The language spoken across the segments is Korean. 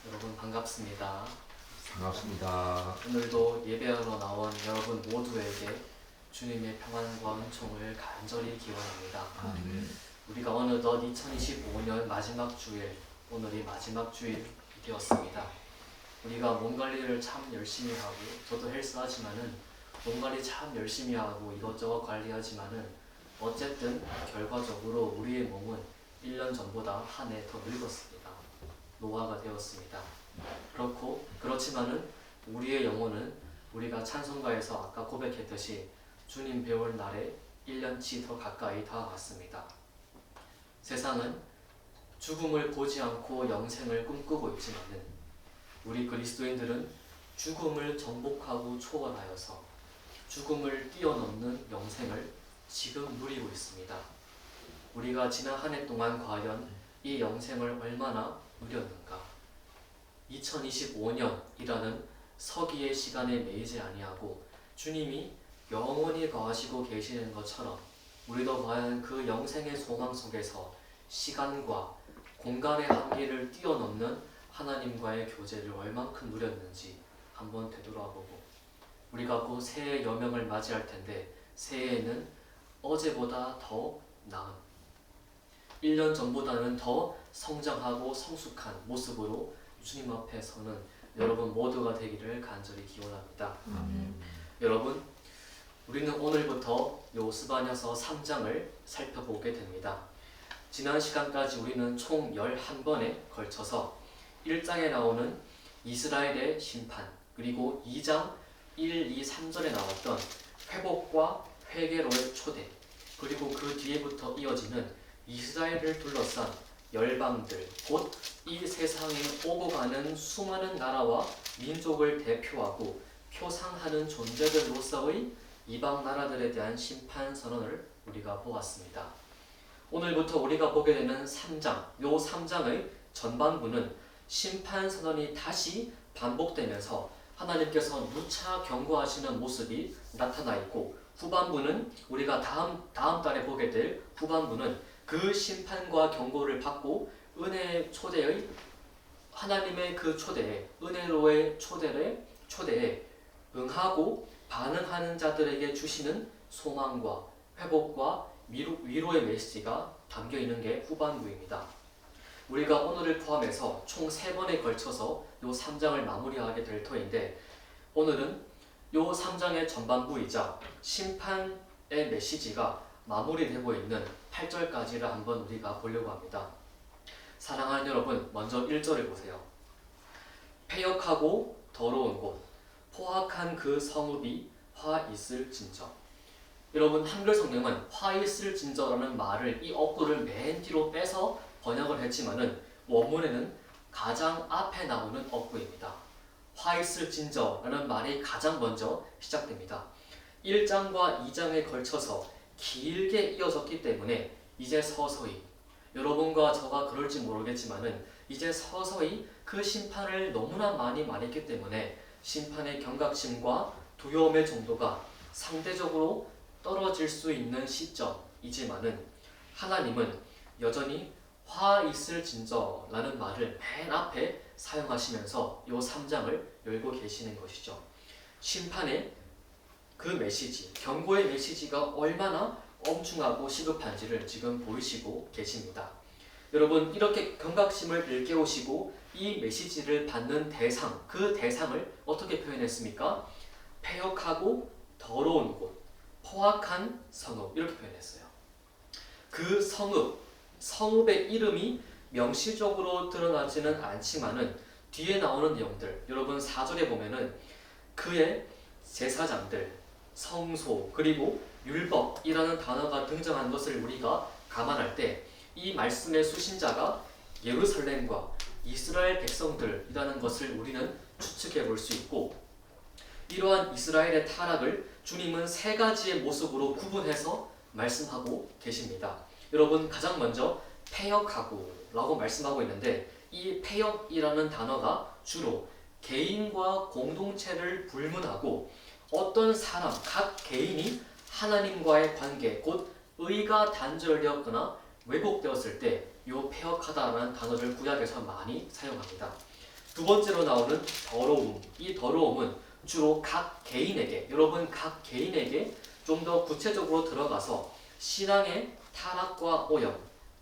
여러분 반갑습니다. 반갑습니다. 오늘도 예배하러 나온 여러분 모두에게 주님의 평안과 은총을 간절히 기원합니다. 아멘. 우리가 어느덧 2025년 마지막 주일, 오늘이 마지막 주일이 되었습니다. 우리가 몸 관리를 참 열심히 하고, 저도 헬스하지만은 몸 관리 참 열심히 하고 이것저것 관리하지만은 어쨌든 결과적으로 우리의 몸은 1년 전보다 한 해 더 늙었습니다. 노화가 되었습니다. 그렇지만은 우리의 영혼은 우리가 찬송가에서 아까 고백했듯이 주님 배울 날에 1년치 더 가까이 다가갔습니다. 세상은 죽음을 보지 않고 영생을 꿈꾸고 있지만은 우리 그리스도인들은 죽음을 정복하고 초월하여서 죽음을 뛰어넘는 영생을 지금 누리고 있습니다. 우리가 지난 한 해 동안 과연 이 영생을 얼마나 누렸는가? 2025년이라는 서기의 시간에 매이지 아니하고 주님이 영원히 거하시고 계시는 것처럼 우리도 과연 그 영생의 소망 속에서 시간과 공간의 한계를 뛰어넘는 하나님과의 교제를 얼만큼 누렸는지 한번 되돌아보고, 우리가 곧 새해 여명을 맞이할 텐데 새해에는 어제보다 더 나은, 1년 전보다는 더 성장하고 성숙한 모습으로 주님 앞에 서는 여러분 모두가 되기를 간절히 기원합니다. 여러분, 우리는 오늘부터 요스바냐서 3장을 살펴보게 됩니다. 지난 시간까지 우리는 총 11번에 걸쳐서 1장에 나오는 이스라엘의 심판, 그리고 2장 1, 2, 3절에 나왔던 회복과 회개로의 초대, 그리고 그 뒤에부터 이어지는 이스라엘을 둘러싼 열방들, 곧 이 세상에 오고 가는 수많은 나라와 민족을 대표하고 표상하는 존재들로서의 이방 나라들에 대한 심판 선언을 우리가 보았습니다. 오늘부터 우리가 보게 되는 3장, 요 3장의 전반부는 심판 선언이 다시 반복되면서 하나님께서 누차 경고하시는 모습이 나타나 있고, 후반부는 우리가 다음 달에 보게 될 후반부는 그 심판과 경고를 받고 은혜의 초대의 하나님의 그 초대에, 은혜로의 초대에 응하고 반응하는 자들에게 주시는 소망과 회복과 위로의 메시지가 담겨 있는 게 후반부입니다. 우리가 오늘을 포함해서 총 3번에 걸쳐서 요 3장을 마무리하게 될 터인데, 오늘은 요 3장의 전반부이자 심판의 메시지가 마무리되고 있는 8절까지를 한번 우리가 보려고 합니다. 사랑하는 여러분, 먼저 1절을 보세요. 패역하고 더러운 곳, 포악한 그 성읍이 화 있을진저. 여러분, 한글 성경은 화 있을진저라는 말을, 이 어구를 맨 뒤로 빼서 번역을 했지만은 원문에는 가장 앞에 나오는 어구입니다. 화 있을진저라는 말이 가장 먼저 시작됩니다. 1장과 2장에 걸쳐서 길게 이어졌기 때문에 이제 서서히, 여러분과 저가 그럴지 모르겠지만은 이제 서서히 그 심판을 너무나 많이 말했기 때문에 심판의 경각심과 두려움의 정도가 상대적으로 떨어질 수 있는 시점이지만은 하나님은 여전히 화 있을진저라는 말을 맨 앞에 사용하시면서 요 3장을 열고 계시는 것이죠. 심판의 그 메시지, 경고의 메시지가 얼마나 엄중하고 시급한지를 지금 보이시고 계십니다. 여러분, 이렇게 경각심을 일깨우시고 이 메시지를 받는 대상, 그 대상을 어떻게 표현했습니까? 패역하고 더러운 곳, 포악한 성읍, 이렇게 표현했어요. 그 성읍의 이름이 명시적으로 드러나지는 않지만은 뒤에 나오는 내용들, 여러분 4절에 보면은 그의 제사장들, 성소, 그리고 율법이라는 단어가 등장한 것을 우리가 감안할 때 이 말씀의 수신자가 예루살렘과 이스라엘 백성들이라는 것을 우리는 추측해 볼 수 있고, 이러한 이스라엘의 타락을 주님은 3가지의 모습으로 구분해서 말씀하고 계십니다. 여러분, 가장 먼저 패역하고 라고 말씀하고 있는데, 이 패역이라는 단어가 주로 개인과 공동체를 불문하고 어떤 사람, 각 개인이 하나님과의 관계, 곧 의가 단절되었거나 왜곡되었을 때 요 패역하다라는 단어를 구약에서 많이 사용합니다. 두 번째로 나오는 더러움. 이 더러움은 주로 각 개인에게, 여러분 각 개인에게 좀 더 구체적으로 들어가서 신앙의 타락과 오염,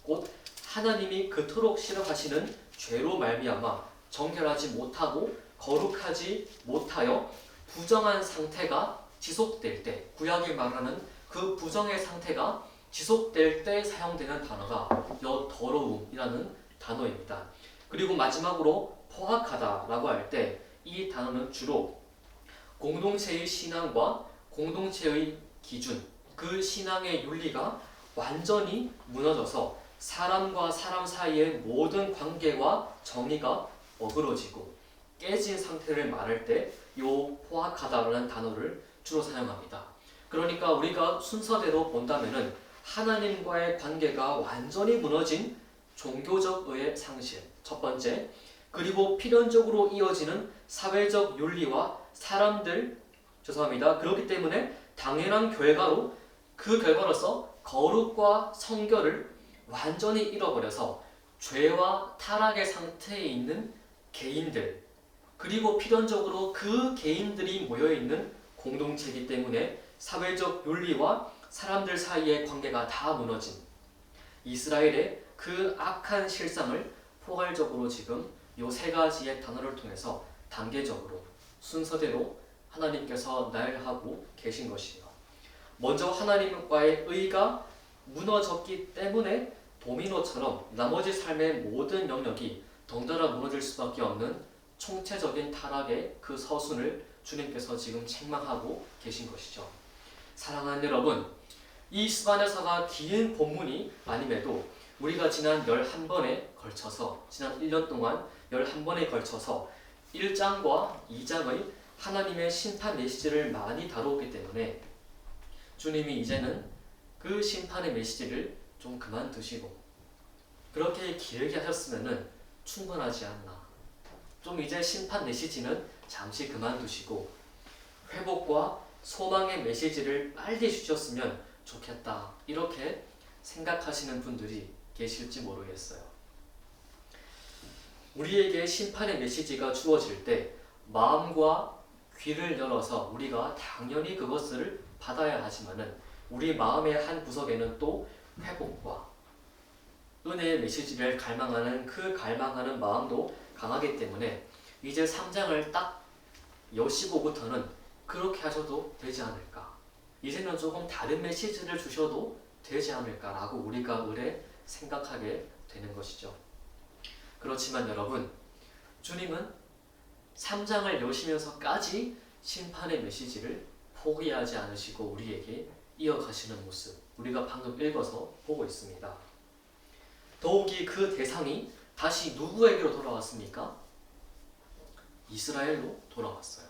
곧 하나님이 그토록 싫어하시는 죄로 말미암아 정결하지 못하고 거룩하지 못하여 부정한 상태가 지속될 때, 구약이 말하는 그 부정의 상태가 지속될 때 사용되는 단어가 여 더러움이라는 단어입니다. 그리고 마지막으로 포악하다라고 할 때 이 단어는 주로 공동체의 신앙과 공동체의 기준, 그 신앙의 윤리가 완전히 무너져서 사람과 사람 사이의 모든 관계와 정의가 어그러지고 깨진 상태를 말할 때 요 포악하다라는 단어를 주로 사용합니다. 그러니까 우리가 순서대로 본다면은 하나님과의 관계가 완전히 무너진 종교적 의의 상실, 첫 번째, 그리고 필연적으로 이어지는 사회적 윤리와 사람들, 그렇기 때문에 당연한 결과로 그 결과로서 거룩과 성결을 완전히 잃어버려서 죄와 타락의 상태에 있는 개인들, 그리고 필연적으로 그 개인들이 모여있는 공동체이기 때문에 사회적 윤리와 사람들 사이의 관계가 다 무너진 이스라엘의 그 악한 실상을 포괄적으로 지금 요 세 가지의 단어를 통해서 단계적으로 순서대로 하나님께서 나열하고 계신 것이에요. 먼저 하나님과의 의가 무너졌기 때문에 도미노처럼 나머지 삶의 모든 영역이 덩달아 무너질 수밖에 없는 총체적인 타락의 그 서순을 주님께서 지금 책망하고 계신 것이죠. 사랑하는 여러분, 이 스바냐서가 긴 본문이 아님에도 우리가 지난 11번에 걸쳐서, 지난 1년 동안 11번에 걸쳐서 1장과 2장의 하나님의 심판 메시지를 많이 다루었기 때문에 주님이 이제는 그 심판의 메시지를 좀 그만두시고, 그렇게 길게 하셨으면 충분하지 않나, 좀 이제 심판 메시지는 잠시 그만두시고 회복과 소망의 메시지를 빨리 주셨으면 좋겠다, 이렇게 생각하시는 분들이 계실지 모르겠어요. 우리에게 심판의 메시지가 주어질 때 마음과 귀를 열어서 우리가 당연히 그것을 받아야 하지만은 우리 마음의 한 구석에는 또 회복과 은혜의 메시지를 갈망하는 그 갈망하는 마음도 강하기 때문에 이제 3장을 딱 여시고부터는 그렇게 하셔도 되지 않을까, 이제는 조금 다른 메시지를 주셔도 되지 않을까라고 우리가 의뢰 생각하게 되는 것이죠. 그렇지만 여러분, 주님은 3장을 여시면서까지 심판의 메시지를 포기하지 않으시고 우리에게 이어가시는 모습, 우리가 방금 읽어서 보고 있습니다. 더욱이 그 대상이 다시 누구에게로 돌아왔습니까? 이스라엘로 돌아왔어요.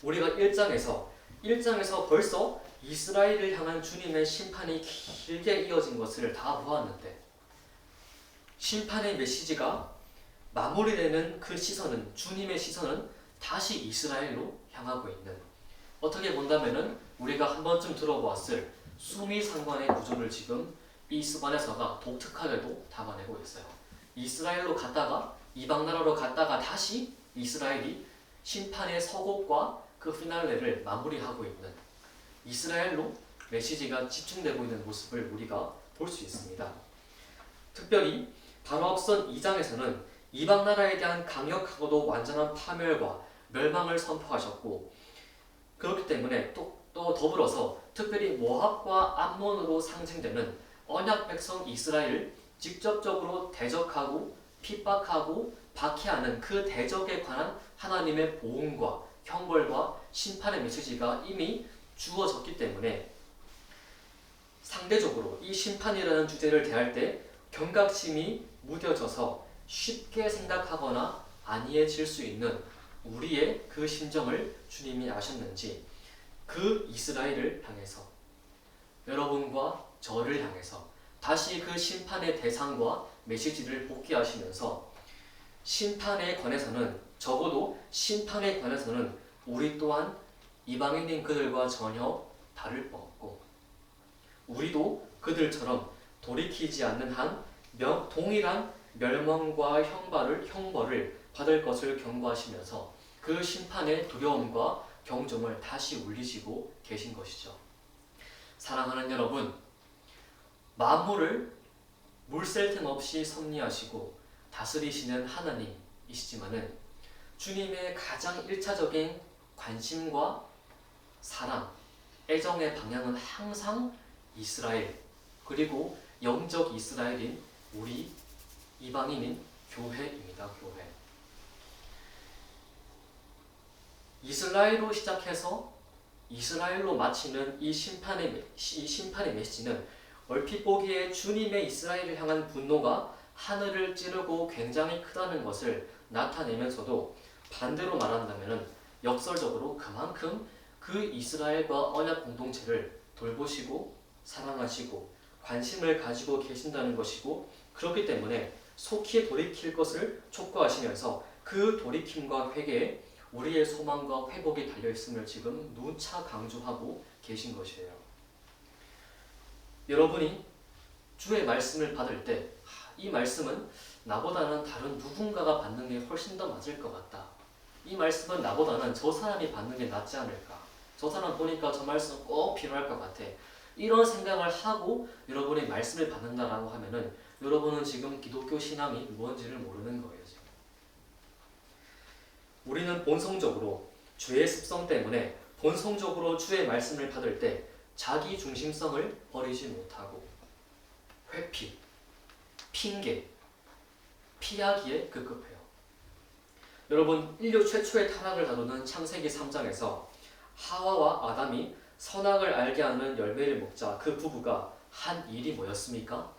우리가 1장에서 벌써 이스라엘을 향한 주님의 심판이 길게 이어진 것을 다 보았는데, 심판의 메시지가 마무리되는 그 시선은, 주님의 시선은 다시 이스라엘로 향하고 있는, 어떻게 본다면은 우리가 한 번쯤 들어보았을 수미상관의 구조를 지금 이 스바냐서가 독특하게도 담아내고 있어요. 이스라엘로 갔다가 이방 나라로 갔다가 다시 이스라엘이 심판의 서곡과 그 피날레를 마무리하고 있는, 이스라엘로 메시지가 집중되고 있는 모습을 우리가 볼 수 있습니다. 특별히 바로 앞선 2장에서는 이방 나라에 대한 강력하고도 완전한 파멸과 멸망을 선포하셨고, 그렇기 때문에 또 더불어서 특별히 모압과 암몬으로 상징되는 언약 백성 이스라엘을 직접적으로 대적하고 핍박하고 박해하는 그 대적에 관한 하나님의 보응과 형벌과 심판의 메시지가 이미 주어졌기 때문에 상대적으로 이 심판이라는 주제를 대할 때 경각심이 무뎌져서 쉽게 생각하거나 안이해질 수 있는 우리의 그 심정을 주님이 아셨는지, 그 이스라엘을 향해서, 여러분과 저를 향해서 다시 그 심판의 대상과 메시지를 복귀하시면서 심판에 관해서는, 적어도 심판에 관해서는 우리 또한 이방인인 그들과 전혀 다를 바 없고, 우리도 그들처럼 돌이키지 않는 한 동일한 멸망과 형벌을 받을 것을 경고하시면서 그 심판의 두려움과 경종을 다시 울리시고 계신 것이죠. 사랑하는 여러분, 만물을 물샐 틈 없이 섭리하시고 다스리시는 하나님이시지만은 주님의 가장 1차적인 관심과 사랑, 애정의 방향은 항상 이스라엘, 그리고 영적 이스라엘인 우리 이방인인 교회입니다. 교회. 이스라엘로 시작해서 이스라엘로 마치는 이 심판의 메시지는 얼핏 보기에 주님의 이스라엘을 향한 분노가 하늘을 찌르고 굉장히 크다는 것을 나타내면서도 반대로 말한다면 역설적으로 그만큼 그 이스라엘과 언약 공동체를 돌보시고 사랑하시고 관심을 가지고 계신다는 것이고, 그렇기 때문에 속히 돌이킬 것을 촉구하시면서 그 돌이킴과 회개에 우리의 소망과 회복이 달려있음을 지금 누차 강조하고 계신 것이에요. 여러분이 주의 말씀을 받을 때 이 말씀은 나보다는 다른 누군가가 받는 게 훨씬 더 맞을 것 같다. 이 말씀은 나보다는 저 사람이 받는 게 낫지 않을까. 저 사람 보니까 저 말씀 꼭 필요할 것 같아. 이런 생각을 하고 여러분이 말씀을 받는다라고 하면은 여러분은 지금 기독교 신앙이 뭔지를 모르는 거예요. 지금. 우리는 본성적으로 죄의 습성 때문에 본성적으로 주의 말씀을 받을 때 자기 중심성을 버리지 못하고 회피, 핑계, 피하기에 급급해요. 여러분, 인류 최초의 타락을 다루는 창세기 3장에서 하와와 아담이 선악을 알게 하는 열매를 먹자 그 부부가 한 일이 뭐였습니까?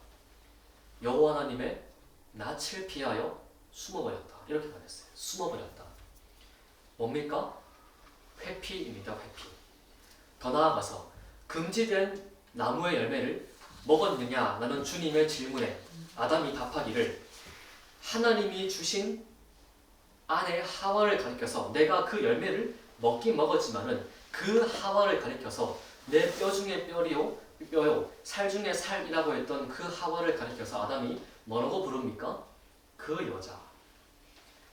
여호와 하나님의 낯을 피하여 숨어버렸다. 이렇게 말했어요. 숨어버렸다. 뭡니까? 회피입니다. 회피. 더 나아가서 금지된 나무의 열매를 먹었느냐? 라는 주님의 질문에 아담이 답하기를 하나님이 주신 아내 하와를 가리켜서 내가 그 열매를 먹긴 먹었지만은 그 하와를 가리켜서 내 뼈 중에 뼈요 살 중에 살이라고 했던 그 하와를 가리켜서 아담이 뭐라고 부릅니까? 그 여자.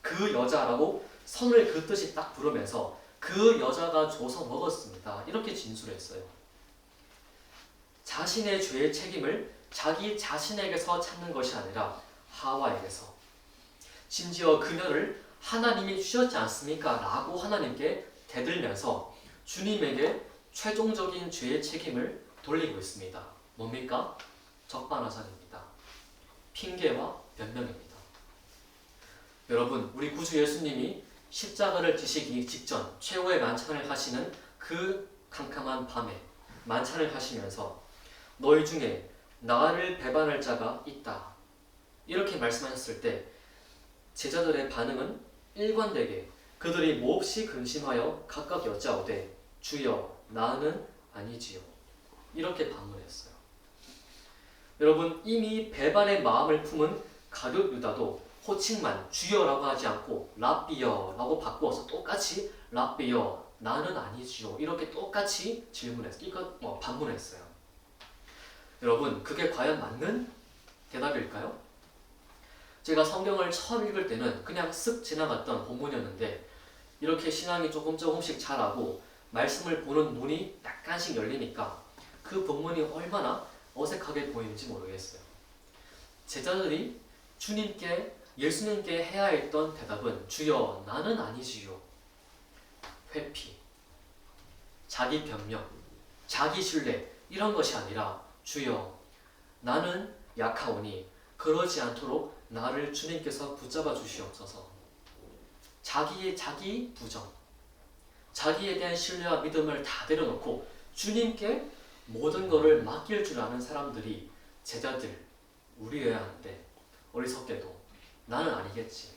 그 여자라고 선을 긋듯이 딱 부르면서 그 여자가 줘서 먹었습니다. 이렇게 진술했어요. 자신의 죄의 책임을 자기 자신에게서 찾는 것이 아니라 하와에게서, 심지어 그녀를 하나님이 주셨지 않습니까? 라고 하나님께 대들면서 주님에게 최종적인 죄의 책임을 돌리고 있습니다. 뭡니까? 적반하장입니다. 핑계와 변명입니다. 여러분, 우리 구주 예수님이 십자가를 지시기 직전 최후의 만찬을 하시는 그 캄캄한 밤에 만찬을 하시면서 너희 중에 나를 배반할 자가 있다. 이렇게 말씀하셨을 때 제자들의 반응은 일관되게 그들이 몹시 근심하여 각각 여짜오되 주여 나는 아니지요. 이렇게 반문했어요. 여러분, 이미 배반의 마음을 품은 가룟 유다도 호칭만 주여라고 하지 않고 랍비여라고 바꾸어서 똑같이 랍비여 나는 아니지요. 이렇게 똑같이 반문했어요. 여러분, 그게 과연 맞는 대답일까요? 제가 성경을 처음 읽을 때는 그냥 쓱 지나갔던 본문이었는데 이렇게 신앙이 조금씩 자라고 말씀을 보는 눈이 약간씩 열리니까 그 본문이 얼마나 어색하게 보이는지 모르겠어요. 제자들이 예수님께 해야 했던 대답은 주여 나는 아니지요. 회피, 자기 변명, 자기 신뢰 이런 것이 아니라 주여 나는 약하오니 그러지 않도록 나를 주님께서 붙잡아 주시옵소서. 자기 부정, 자기에 대한 신뢰와 믿음을 다 내려놓고 주님께 모든 것을 맡길 줄 아는 사람들이 제자들, 우리여야 하는데 어리석게도 나는 아니겠지,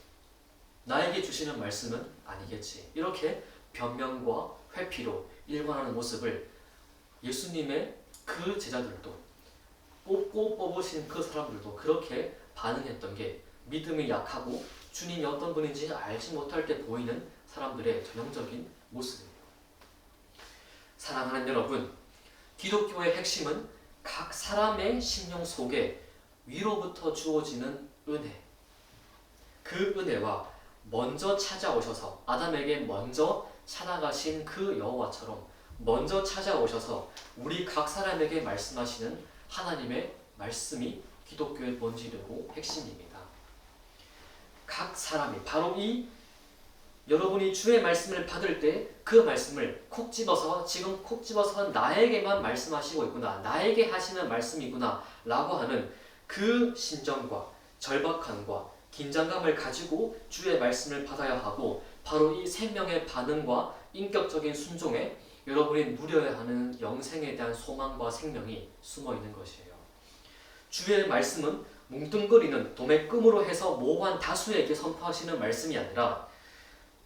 나에게 주시는 말씀은 아니겠지, 이렇게 변명과 회피로 일관하는 모습을 예수님의 그 제자들도 뽑고 뽑으신 그 사람들도 그렇게 반응했던 게 믿음이 약하고 주님이 어떤 분인지 알지 못할 때 보이는 사람들의 전형적인 모습이에요. 사랑하는 여러분, 기독교의 핵심은 각 사람의 심령 속에 위로부터 주어지는 은혜, 그 은혜와 먼저 찾아오셔서 아담에게 먼저 찾아가신 그 여호와처럼 먼저 찾아오셔서 우리 각 사람에게 말씀하시는 하나님의 말씀이 기독교의 본질이고 핵심입니다. 각 사람이 바로 이 여러분이 주의 말씀을 받을 때 그 말씀을 콕 집어서 지금 콕 집어서 나에게만 말씀하시고 있구나, 나에게 하시는 말씀이구나 라고 하는 그 심정과 절박함과 긴장감을 가지고 주의 말씀을 받아야 하고, 바로 이 생명의 반응과 인격적인 순종에 여러분이 누려야 하는 영생에 대한 소망과 생명이 숨어 있는 것이에요. 주의 말씀은 뭉뚱거리는 도매금으로 해서 모호한 다수에게 선포하시는 말씀이 아니라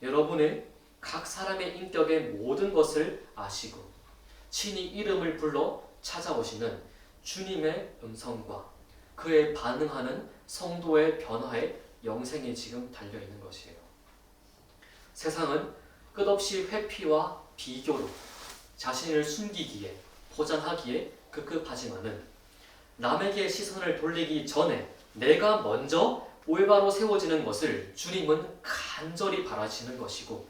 여러분의 각 사람의 인격의 모든 것을 아시고 친히 이름을 불러 찾아오시는 주님의 음성과 그에 반응하는 성도의 변화에 영생이 지금 달려있는 것이에요. 세상은 끝없이 회피와 비교로 자신을 숨기기에 포장하기에 급급하지만은 남에게 시선을 돌리기 전에 내가 먼저 올바로 세워지는 것을 주님은 간절히 바라시는 것이고,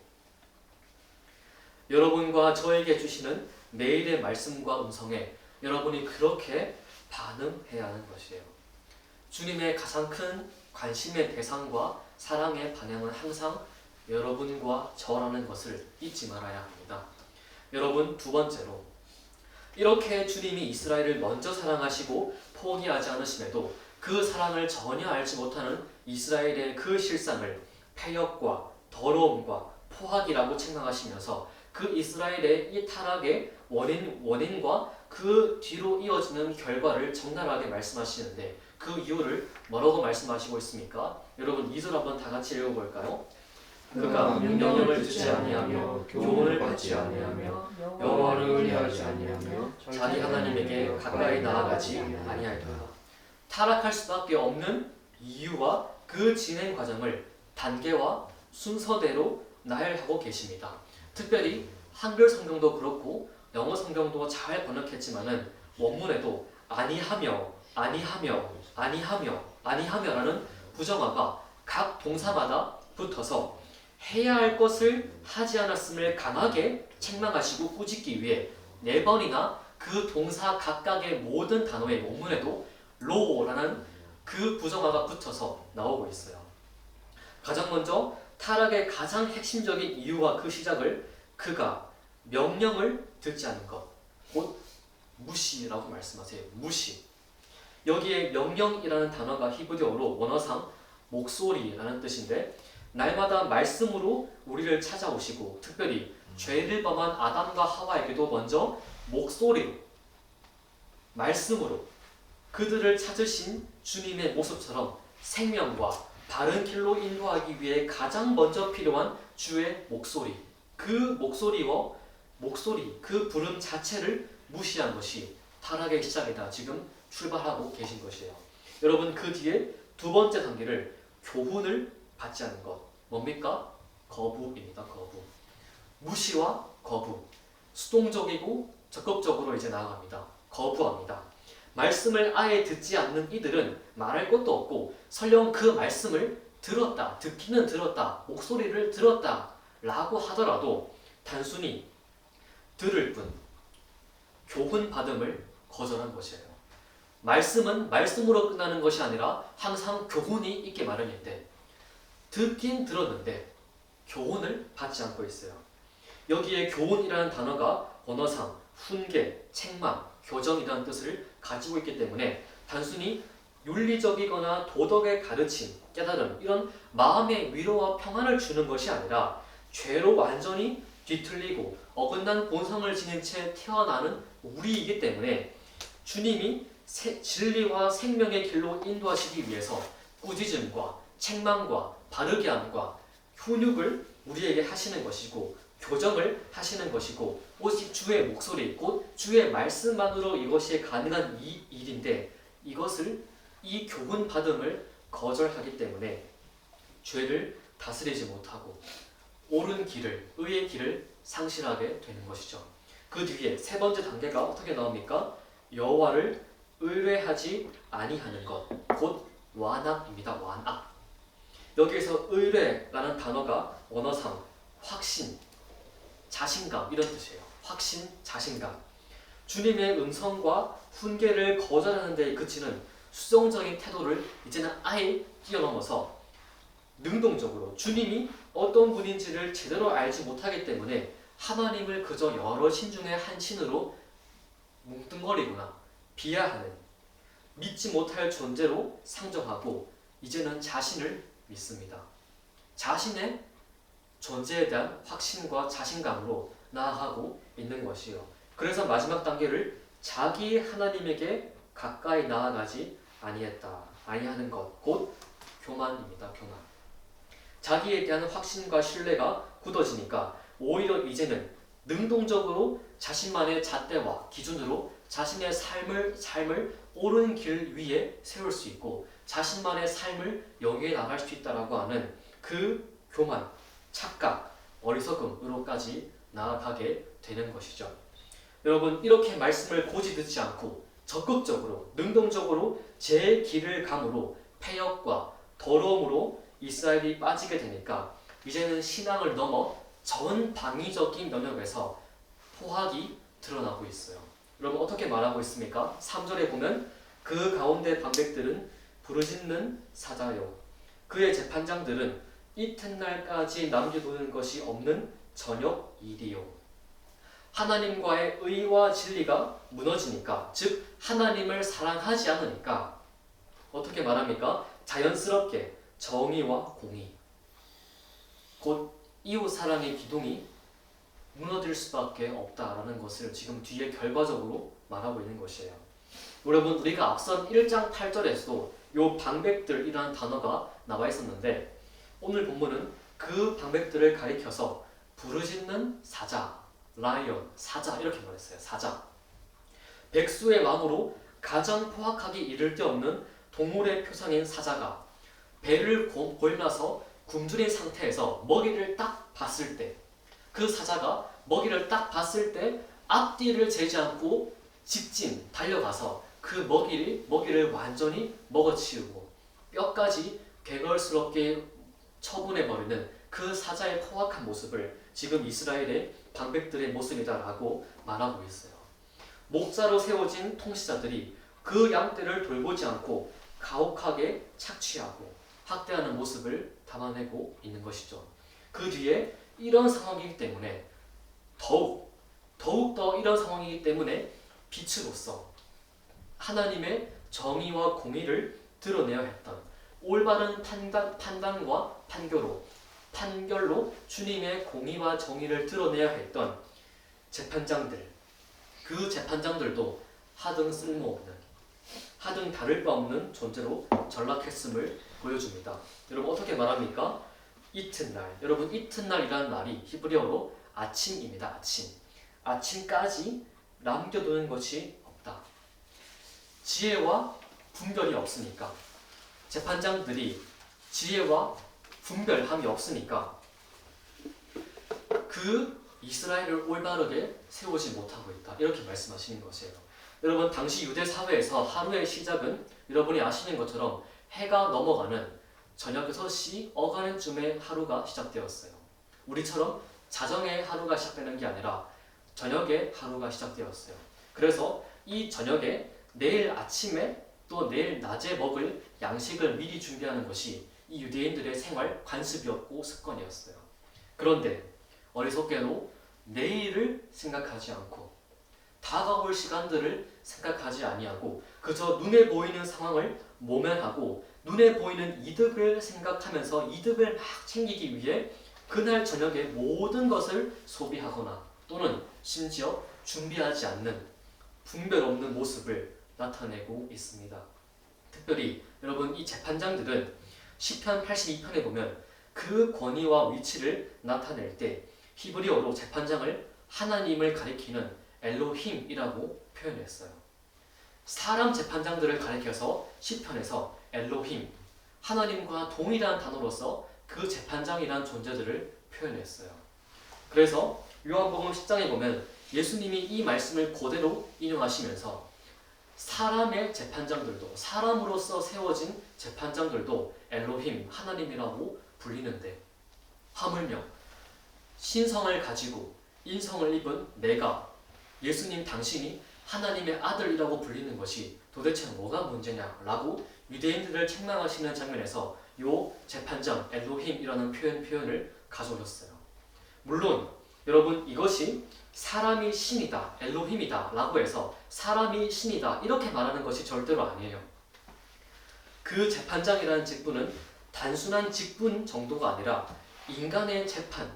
여러분과 저에게 주시는 매일의 말씀과 음성에 여러분이 그렇게 반응해야 하는 것이에요. 주님의 가장 큰 관심의 대상과 사랑의 방향은 항상 여러분과 저라는 것을 잊지 말아야 합니다. 여러분, 두 번째로, 이렇게 주님이 이스라엘을 먼저 사랑하시고 포기하지 않으심에도 그 사랑을 전혀 알지 못하는 이스라엘의 그 실상을 패역과 더러움과 포악이라고 책망하시면서 그 이스라엘의 이 타락의 원인과 그 뒤로 이어지는 결과를 적나라하게 말씀하시는데, 그 이유를 뭐라고 말씀하시고 있습니까? 여러분 2절 한번 다 같이 읽어볼까요? 그가 명령을 듣지 아니하며 교훈을 받지 아니하며 여호와를 의뢰하지 아니하며 자기 하나님에게 가까이 나아가지 아니하였다. 타락할 수밖에 없는 이유와 그 진행 과정을 단계와 순서대로 나열하고 계십니다. 특별히 한글 성경도 그렇고 영어 성경도 잘 번역했지만은 원문에도 아니하며 라는 부정어가 각 동사마다 붙어서 해야 할 것을 하지 않았음을 강하게 책망하시고 꾸짖기 위해 4번이나 그 동사 각각의 모든 단어의 원문에도 로라는 그 부정어가 붙어서 나오고 있어요. 가장 먼저 타락의 가장 핵심적인 이유와 그 시작을 그가 명령을 듣지 않는 것, 곧 무시라고 말씀하세요. 무시. 여기에 명령이라는 단어가 히브리어로 원어상 목소리라는 뜻인데, 날마다 말씀으로 우리를 찾아오시고 특별히 죄를 범한 아담과 하와에게도 먼저 목소리로, 말씀으로 그들을 찾으신 주님의 모습처럼 생명과 바른 길로 인도하기 위해 가장 먼저 필요한 주의 목소리, 그 목소리, 그 부름 자체를 무시한 것이 타락의 시작이다 지금 출발하고 계신 것이에요. 여러분, 그 뒤에 두 번째 단계를 교훈을 받지 않는 것, 뭡니까? 거부입니다. 거부. 무시와 거부. 수동적이고 적극적으로 이제 나아갑니다. 거부합니다. 말씀을 아예 듣지 않는 이들은 말할 것도 없고 설령 그 말씀을 들었다, 듣기는 들었다, 목소리를 들었다 라고 하더라도 단순히 들을 뿐 교훈 받음을 거절한 것이에요. 말씀은 말씀으로 끝나는 것이 아니라 항상 교훈이 있게 마련인데, 듣긴 들었는데 교훈을 받지 않고 있어요. 여기에 교훈이라는 단어가 언어상 훈계, 책망, 교정이라는 뜻을 가지고 있기 때문에 단순히 윤리적이거나 도덕의 가르침, 깨달음, 이런 마음의 위로와 평안을 주는 것이 아니라 죄로 완전히 뒤틀리고 어긋난 본성을 지닌 채 태어나는 우리이기 때문에 주님이 진리와 생명의 길로 인도하시기 위해서 꾸짖음과 책망과 바르게 함과 훈육을 우리에게 하시는 것이고 교정을 하시는 것이고, 오직 주의 목소리, 곧 주의 말씀만으로 이것이 가능한 이 일인데, 이 교훈 받음을 거절하기 때문에 죄를 다스리지 못하고 옳은 길을, 의의 길을 상실하게 되는 것이죠. 그 뒤에 세 번째 단계가 어떻게 나옵니까? 여호와를 의뢰하지 아니하는 것, 곧 완악입니다. 완악. 여기에서 의뢰라는 단어가 언어상 확신, 자신감 이런 뜻이에요. 확신, 자신감. 주님의 음성과 훈계를 거절하는 데 그치는 수동적인 태도를 이제는 아예 뛰어넘어서 능동적으로 주님이 어떤 분인지를 제대로 알지 못하기 때문에 하나님을 그저 여러 신 중에 한 신으로 뭉뚱거리거나 비하하는, 믿지 못할 존재로 상정하고 이제는 자신을 믿습니다. 자신의 존재에 대한 확신과 자신감으로 나아가고 있는 것이요. 그래서 마지막 단계를 자기 하나님에게 가까이 나아가지 아니하는 것, 곧 교만입니다. 교만. 자기에 대한 확신과 신뢰가 굳어지니까 오히려 이제는 능동적으로 자신만의 잣대와 기준으로 자신의 삶을 옳은 길 위에 세울 수 있고 자신만의 삶을 영위해 나갈 수 있다라고 하는 그 교만, 착각, 어리석음으로까지 나아가게 되는 것이죠. 여러분, 이렇게 말씀을 고지 듣지 않고 적극적으로 능동적으로 제 길을 감으로 패역과 더러움으로 이스라엘이 빠지게 되니까 이제는 신앙을 넘어 전방위적인 영역에서 포악이 드러나고 있어요. 여러분, 어떻게 말하고 있습니까? 3절에 보면 그 가운데 방백들은 부르짖는 사자요, 그의 재판장들은 이튿날까지 남겨두는 것이 없는 저녁 일이요. 하나님과의 의와 진리가 무너지니까, 즉 하나님을 사랑하지 않으니까 어떻게 말합니까? 자연스럽게 정의와 공의, 곧 이웃 사랑의 기둥이 무너질 수밖에 없다라는 것을 지금 뒤에 결과적으로 말하고 있는 것이에요. 여러분, 우리가 앞선 1장 8절에서도 요 방백들이라는 단어가 나와 있었는데 오늘 본문은 그 방백들을 가리켜서 부르짖는 사자, 라이언, 사자 이렇게 말했어요. 사자. 백수의 왕으로 가장 포악하기 이를 데 없는 동물의 표상인 사자가 배를 골라서 굶주린 상태에서 먹이를 딱 봤을 때, 그 사자가 먹이를 딱 봤을 때 앞뒤를 재지 않고 직진 달려가서 그 먹이를 완전히 먹어치우고 뼈까지 개걸스럽게 처분해버리는 그 사자의 포악한 모습을 지금 이스라엘의 방백들의 모습이다라고 말하고 있어요. 목자로 세워진 통치자들이 그 양떼를 돌보지 않고 가혹하게 착취하고 학대하는 모습을 담아내고 있는 것이죠. 그 뒤에 이런 상황이기 때문에 더욱더 이런 상황이기 때문에 빛으로서 하나님의 정의와 공의를 드러내야 했던 올바른 판단과 판결로 주님의 공의와 정의를 드러내야 했던 재판장들, 그 재판장들도 하등 쓸모없는, 하등 다를 바 없는 존재로 전락했음을 보여줍니다. 여러분, 어떻게 말합니까? 이튿날. 여러분, 이튿날이라는 말이 히브리어로 아침입니다. 아침. 아침까지 남겨두는 것이 없다. 지혜와 분별이 없으니까, 재판장들이 지혜와 분별함이 없으니까 그 이스라엘을 올바르게 세우지 못하고 있다. 이렇게 말씀하시는 것이에요. 여러분, 당시 유대 사회에서 하루의 시작은 여러분이 아시는 것처럼 해가 넘어가는 저녁 6시 어가는 쯤에 하루가 시작되었어요. 우리처럼 자정에 하루가 시작되는 게 아니라 저녁에 하루가 시작되었어요. 그래서 이 저녁에 내일 아침에 또 내일 낮에 먹을 양식을 미리 준비하는 것이 이 유대인들의 생활 관습이었고 습관이었어요. 그런데 어리석게도 내일을 생각하지 않고 다가올 시간들을 생각하지 아니하고 그저 눈에 보이는 상황을 모면하고 눈에 보이는 이득을 생각하면서 이득을 막 챙기기 위해 그날 저녁에 모든 것을 소비하거나 또는 심지어 준비하지 않는 분별 없는 모습을 나타내고 있습니다. 특별히 여러분, 이 재판장들은 시편 82편에 보면 그 권위와 위치를 나타낼 때 히브리어로 재판장을 하나님을 가리키는 엘로힘이라고 표현했어요. 사람 재판장들을 가리켜서 시편에서 엘로힘, 하나님과 동일한 단어로서 그 재판장이란 존재들을 표현했어요. 그래서 요한복음 10장에 보면 예수님이 이 말씀을 그대로 인용하시면서 사람의 재판장들도, 사람으로서 세워진 재판장들도 엘로힘, 하나님이라고 불리는데, 하물며 신성을 가지고 인성을 입은 내가, 예수님 당신이 하나님의 아들이라고 불리는 것이 도대체 뭐가 문제냐라고 유대인들을 책망하시는 장면에서 요 재판장 엘로힘이라는 표현을 가져오셨어요. 물론 여러분, 이것이 사람이 신이다, 엘로힘이다 라고 해서 사람이 신이다 이렇게 말하는 것이 절대로 아니에요. 그 재판장이라는 직분은 단순한 직분 정도가 아니라 인간의 재판,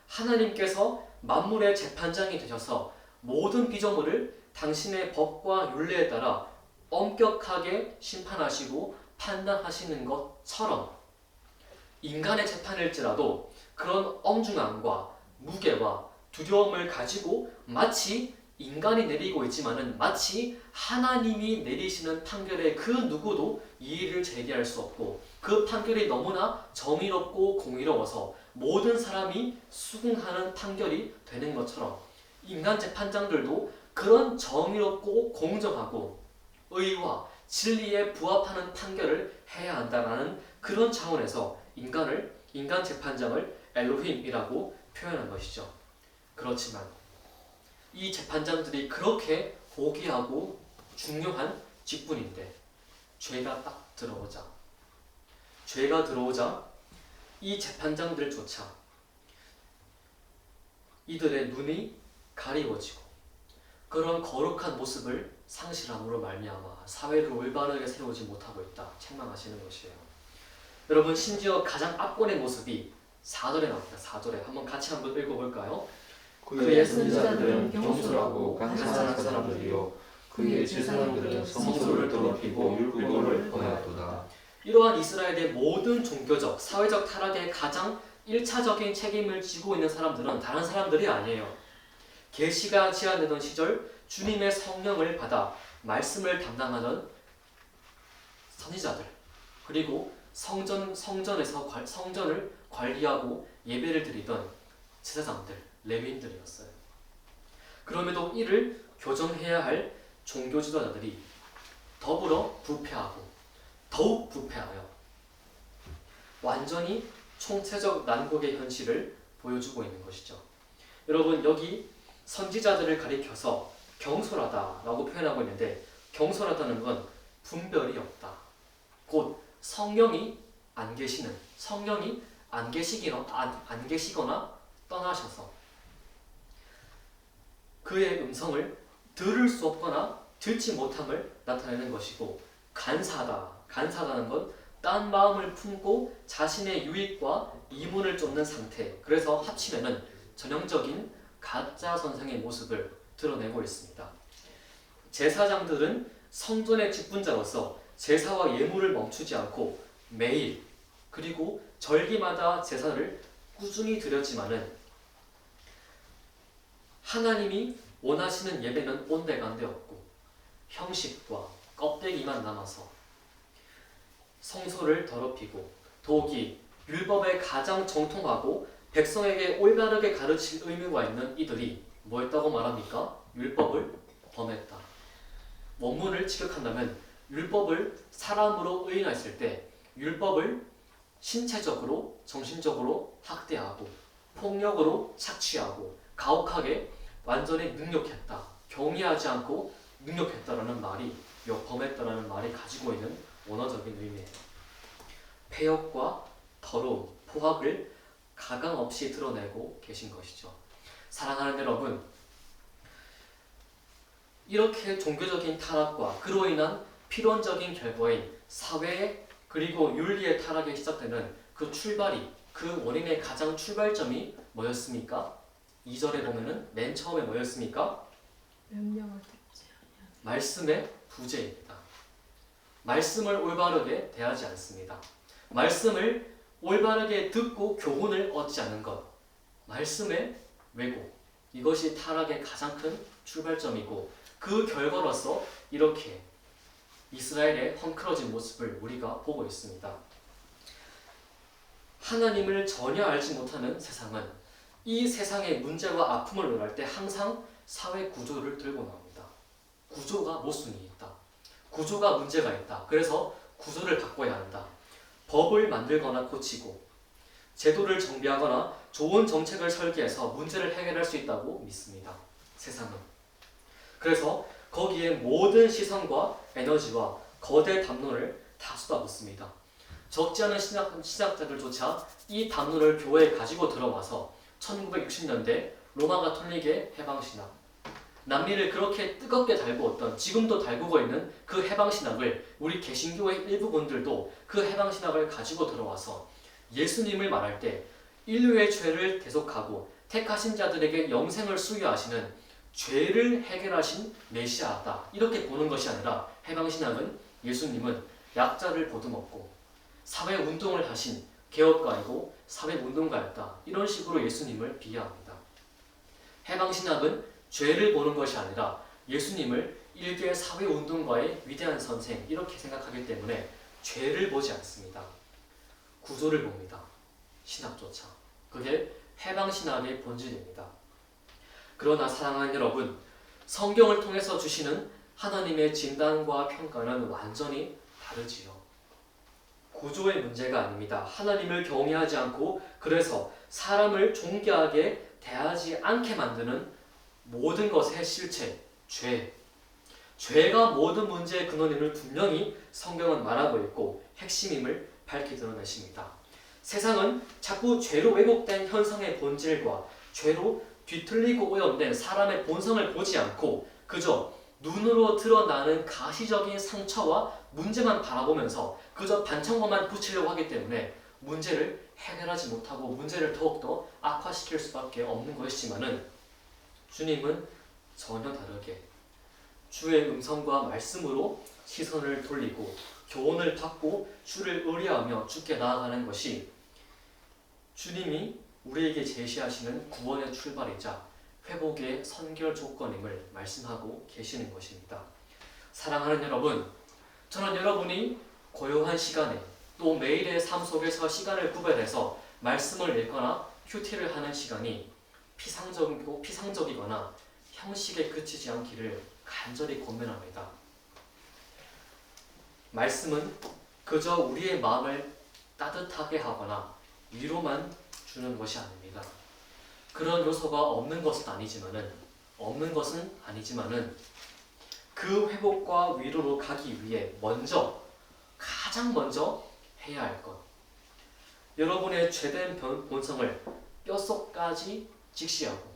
하나님께서 만물의 재판장이 되셔서 모든 피조물을 당신의 법과 율례에 따라 엄격하게 심판하시고 판단하시는 것처럼 인간의 재판일지라도 그런 엄중함과 무게와 두려움을 가지고 마치 인간이 내리고 있지만은 마치 하나님이 내리시는 판결에 그 누구도 이의를 제기할 수 없고 그 판결이 너무나 정의롭고 공의로워서 모든 사람이 수긍하는 판결이 되는 것처럼 인간 재판장들도 그런 정의롭고 공정하고 의와 진리에 부합하는 판결을 해야 한다라는 그런 차원에서 인간 재판장을 엘로힘이라고 표현한 것이죠. 그렇지만 이 재판장들이 그렇게 고귀하고 중요한 직분인데 죄가 들어오자 이 재판장들조차 이들의 눈이 가리워지고 그런 거룩한 모습을 상실함으로 말미암아 사회를 올바르게 세우지 못하고 있다 책망하시는 것이에요. 여러분, 심지어 가장 압권의 모습이 4절에 나옵니다. 4절에 한번 같이 한번 읽어볼까요? 그의 선지자들은 경솔하고 간사한 사람들이요 그의 제사장들은 성소를 더럽히고 율법을 범하였도다. 이러한 이스라엘의 모든 종교적, 사회적 타락의 가장 1차적인 책임을 지고 있는 사람들은 다른 사람들이 아니에요. 계시가 제한되던 시절 주님의 성령을 받아 말씀을 담당하는 선지자들, 그리고 성전에서 성전을 관리하고 예배를 드리던 제사장들, 레위인들이었어요. 그럼에도 이를 교정해야 할 종교 지도자들이 더불어 부패하고 더욱 부패하여 완전히 총체적 난국의 현실을 보여주고 있는 것이죠. 여러분, 여기 선지자들을 가리켜서 경솔하다라고 표현하고 있는데 경솔하다는 건 분별이 없다. 곧 성령이 안 계시거나 떠나셔서 그의 음성을 들을 수 없거나 듣지 못함을 나타내는 것이고 간사하다는 건 딴 마음을 품고 자신의 유익과 이문을 쫓는 상태, 그래서 합치면은 전형적인 가짜 선생의 모습을 드러내고 있습니다. 제사장들은 성전의 직분자로서 제사와 예물을 멈추지 않고 매일 그리고 절기마다 제사를 꾸준히 드렸지만은 하나님이 원하시는 예배는 온데간데 없고 형식과 껍데기만 남아서 성소를 더럽히고 더욱이 율법에 가장 정통하고 백성에게 올바르게 가르칠 의무가 있는 이들이 뭐 했다고 말합니까? 율법을 범했다. 원문을 직역한다면 율법을 사람으로 의인했을 때 율법을 신체적으로, 정신적으로 학대하고 폭력으로 착취하고 가혹하게 완전히 능욕했다. 경외하지 않고 능욕했다라는 말이, 범했다라는 말이 가지고 있는 원어적인 의미예요. 폐역과 더러움, 포악을 가감 없이 드러내고 계신 것이죠. 사랑하는 여러분, 이렇게 종교적인 타락과 그로 인한 필연적인 결과인 사회 그리고 윤리의 타락이 시작되는 그 원인의 가장 출발점이 뭐였습니까? 2절에 보면은 맨 처음에 뭐였습니까? 명령을 듣지 아니하는 말씀의 부재입니다. 말씀을 올바르게 대하지 않습니다. 말씀을 올바르게 듣고 교훈을 얻지 않는 것, 말씀의 왜곡, 이것이 타락의 가장 큰 출발점이고 그 결과로서 이렇게 이스라엘의 헝클어진 모습을 우리가 보고 있습니다. 하나님을 전혀 알지 못하는 세상은 이 세상의 문제와 아픔을 논할 때 항상 사회 구조를 들고 나옵니다. 구조가 모순이 있다. 구조가 문제가 있다. 그래서 구조를 바꿔야 한다. 법을 만들거나 고치고 제도를 정비하거나 좋은 정책을 설계해서 문제를 해결할 수 있다고 믿습니다. 세상은. 그래서 거기에 모든 시선과 에너지와 거대 담론을 다 쏟아붓습니다. 적지 않은 신학자들조차 이 담론을 교회에 가지고 들어와서 1960년대 로마 가톨릭의 해방신학, 남미를 그렇게 뜨겁게 달구었던, 지금도 달구고 있는 그 해방신학을 우리 개신교의 일부분들도 그 해방신학을 가지고 들어와서 예수님을 말할 때 인류의 죄를 대속하고 택하신 자들에게 영생을 수여하시는 죄를 해결하신 메시아다, 이렇게 보는 것이 아니라 해방신학은 예수님은 약자를 보듬었고 사회운동을 하신 개혁가이고 사회운동가였다, 이런 식으로 예수님을 비하합니다. 해방신학은 죄를 보는 것이 아니라 예수님을 일개 사회운동가의 위대한 선생, 이렇게 생각하기 때문에 죄를 보지 않습니다. 구조를 봅니다. 신학조차. 그게 해방신학의 본질입니다. 그러나 사랑하는 여러분, 성경을 통해서 주시는 하나님의 진단과 평가는 완전히 다르지요. 구조의 문제가 아닙니다. 하나님을 경외하지 않고 그래서 사람을 존귀하게 대하지 않게 만드는 모든 것의 실체, 죄. 죄가 모든 문제의 근원임을 분명히 성경은 말하고 있고 핵심임을 밝히 드러내십니다. 세상은 자꾸 죄로 왜곡된 현상의 본질과 죄로 뒤틀리고 오염된 사람의 본성을 보지 않고 그저 눈으로 드러나는 가시적인 상처와 문제만 바라보면서 그저 반창고만 붙이려고 하기 때문에 문제를 해결하지 못하고 문제를 더욱더 악화시킬 수밖에 없는 것이지만은 주님은 전혀 다르게 주의 음성과 말씀으로 시선을 돌리고 교훈을 받고 주를 의뢰하며 주께 나아가는 것이 주님이 우리에게 제시하시는 구원의 출발이자 회복의 선결 조건임을 말씀하고 계시는 것입니다. 사랑하는 여러분, 저는 여러분이 고요한 시간에 또 매일의 삶 속에서 시간을 구별해서 말씀을 읽거나 큐티를 하는 시간이 피상적이거나 형식에 그치지 않기를 간절히 고민합니다. 말씀은 그저 우리의 마음을 따뜻하게 하거나 위로만 주는 것이 아닙니다. 그런 요소가 없는 것은 아니지만은 그 회복과 위로로 가기 위해 가장 먼저 해야 할 것, 여러분의 죄된 본성을 뼛속까지 직시하고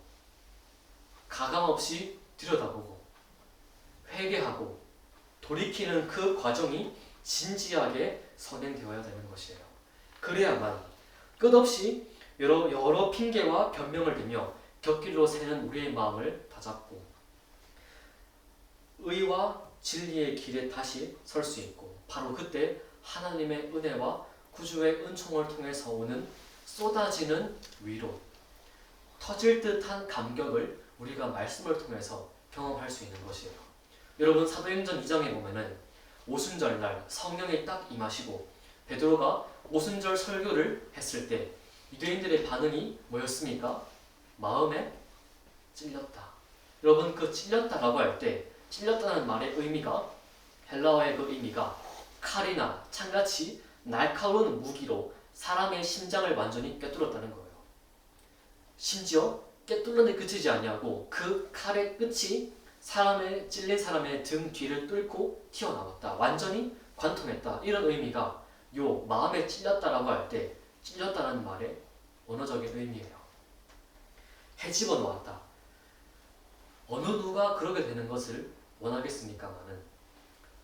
가감없이 들여다보고 회개하고 돌이키는 그 과정이 진지하게 선행되어야 되는 것이에요. 그래야만 끝없이 여러 핑계와 변명을 대며 곁길로 새는 우리의 마음을 다잡고 의와 진리의 길에 다시 설 수 있고, 바로 그때 하나님의 은혜와 구주의 은총을 통해서 오는 쏟아지는 위로, 터질 듯한 감격을 우리가 말씀을 통해서 경험할 수 있는 것이에요. 여러분, 사도행전 2장에 보면은 오순절날 성령이 딱 임하시고 베드로가 오순절 설교를 했을 때 유대인들의 반응이 뭐였습니까? 마음에 찔렸다. 여러분, 그 찔렸다라고 할 때 찔렸다는 말의 의미가, 헬라어의 그 의미가 칼이나 창같이 날카로운 무기로 사람의 심장을 완전히 꿰뚫었다는 거예요. 심지어 꿰뚫는데 그치지 아니하고 그 칼의 끝이 찔린 사람의 등 뒤를 뚫고 튀어나왔다. 완전히 관통했다. 이런 의미가 요 마음에 찔렸다라고 할 때 찔렸다는 말의 언어적인 의미예요. 헤집어 놓았다. 어느 누가 그러게 되는 것을 원하겠습니까마는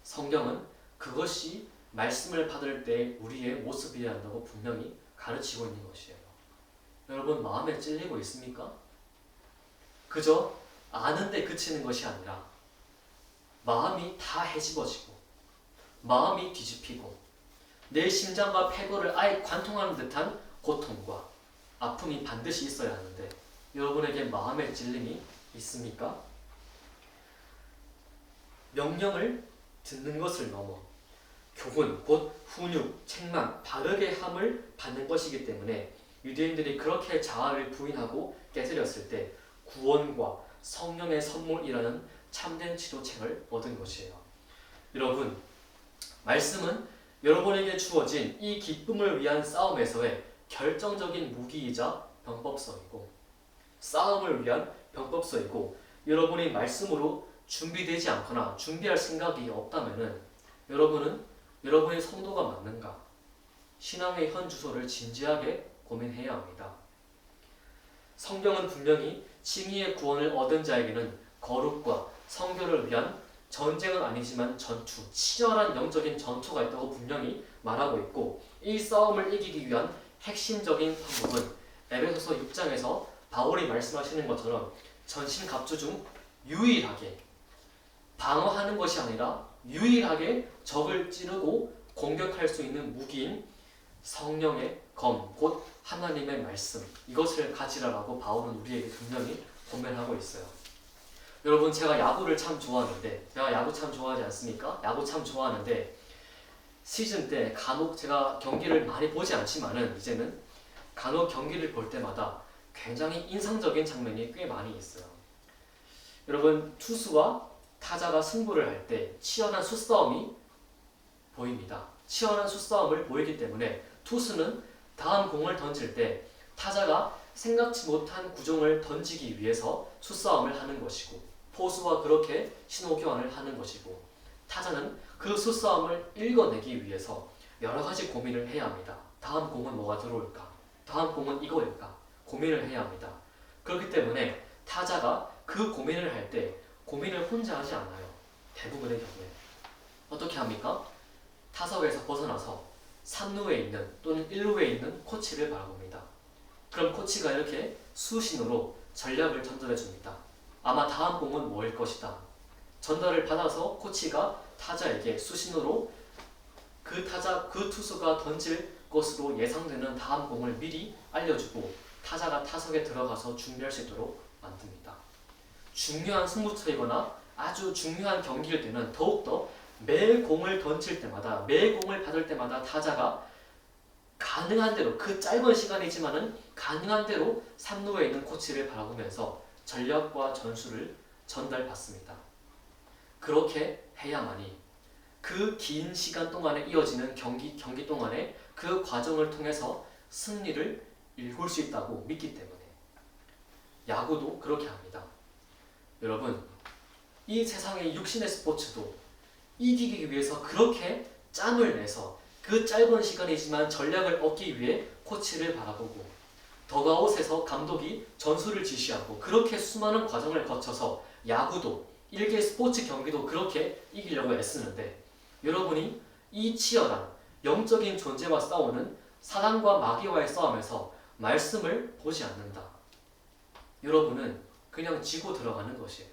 성경은 그것이 말씀을 받을 때 우리의 모습이어야 한다고 분명히 가르치고 있는 것이에요. 여러분, 마음에 찔리고 있습니까? 그저 아는데 그치는 것이 아니라 마음이 다 헤집어지고 마음이 뒤집히고 내 심장과 폐골을 아예 관통하는 듯한 고통과 아픔이 반드시 있어야 하는데 여러분에게 마음의 찔림이 있습니까? 명령을 듣는 것을 넘어 교훈, 곧 훈육, 책망, 바르게 함을 받는 것이기 때문에 유대인들이 그렇게 자아를 부인하고 깨뜨렸을 때 구원과 성령의 선물이라는 참된 지도책을 얻은 것이에요. 여러분, 말씀은 여러분에게 주어진 이 기쁨을 위한 싸움에서의 결정적인 무기이자 병법서이고, 싸움을 위한 병법서이고, 여러분이 말씀으로 준비되지 않거나 준비할 생각이 없다면은 여러분의 성도가 맞는가? 신앙의 현 주소를 진지하게 고민해야 합니다. 성경은 분명히 칭의의 구원을 얻은 자에게는 거룩과 성결을 위한 전쟁은 아니지만 전투, 치열한 영적인 전투가 있다고 분명히 말하고 있고, 이 싸움을 이기기 위한 핵심적인 방법은 에베소서 6장에서 바울이 말씀하시는 것처럼 전신갑주 중 유일하게 방어하는 것이 아니라 유일하게 적을 찌르고 공격할 수 있는 무기인 성령의 검, 곧 하나님의 말씀, 이것을 가지라라고 바울은 우리에게 분명히 권면하고 있어요. 여러분, 제가 야구를 참 좋아하는데, 제가 야구 참 좋아하지 않습니까? 야구 참 좋아하는데 시즌 때 간혹 제가 경기를 많이 보지 않지만은 이제는 간혹 경기를 볼 때마다 굉장히 인상적인 장면이 꽤 많이 있어요. 여러분, 투수와 타자가 승부를 할 때 치열한 수싸움이 보입니다. 치열한 수싸움을 보이기 때문에 투수는 다음 공을 던질 때 타자가 생각지 못한 구종을 던지기 위해서 수싸움을 하는 것이고, 포수와 그렇게 신호 교환을 하는 것이고, 타자는 그 수싸움을 읽어내기 위해서 여러 가지 고민을 해야 합니다. 다음 공은 뭐가 들어올까? 다음 공은 이거일까? 고민을 해야 합니다. 그렇기 때문에 타자가 그 고민을 할 때 고민을 혼자 하지 않아요. 대부분의 경우에 어떻게 합니까? 타석에서 벗어나서 3루에 있는 또는 1루에 있는 코치를 바라봅니다. 그럼 코치가 이렇게 수신호로 전략을 전달해 줍니다. 아마 다음 공은 뭐일 것이다. 전달을 받아서 코치가 타자에게 수신호로 그 투수가 던질 것으로 예상되는 다음 공을 미리 알려주고 타자가 타석에 들어가서 준비할 수 있도록 만듭니다. 중요한 승부처이거나 아주 중요한 경기일 때는 더욱더 매 공을 던질 때마다, 매 공을 받을 때마다 타자가 가능한 대로, 그 짧은 시간이지만은 가능한 대로 3루에 있는 코치를 바라보면서 전략과 전술을 전달받습니다. 그렇게 해야만이 그 긴 시간 동안에 이어지는 경기 동안에 그 과정을 통해서 승리를 일굴 수 있다고 믿기 때문에 야구도 그렇게 합니다. 여러분, 이 세상의 육신의 스포츠도 이기기 위해서 그렇게 짬을 내서 그 짧은 시간이지만 전략을 얻기 위해 코치를 바라보고, 더가웃에서 감독이 전술을 지시하고, 그렇게 수많은 과정을 거쳐서 야구도, 일개 스포츠 경기도 그렇게 이기려고 애쓰는데, 여러분이 이 치열한 영적인 존재와 싸우는 사단과 마귀와의 싸움에서 말씀을 보지 않는다. 여러분은 그냥 지고 들어가는 것이에요.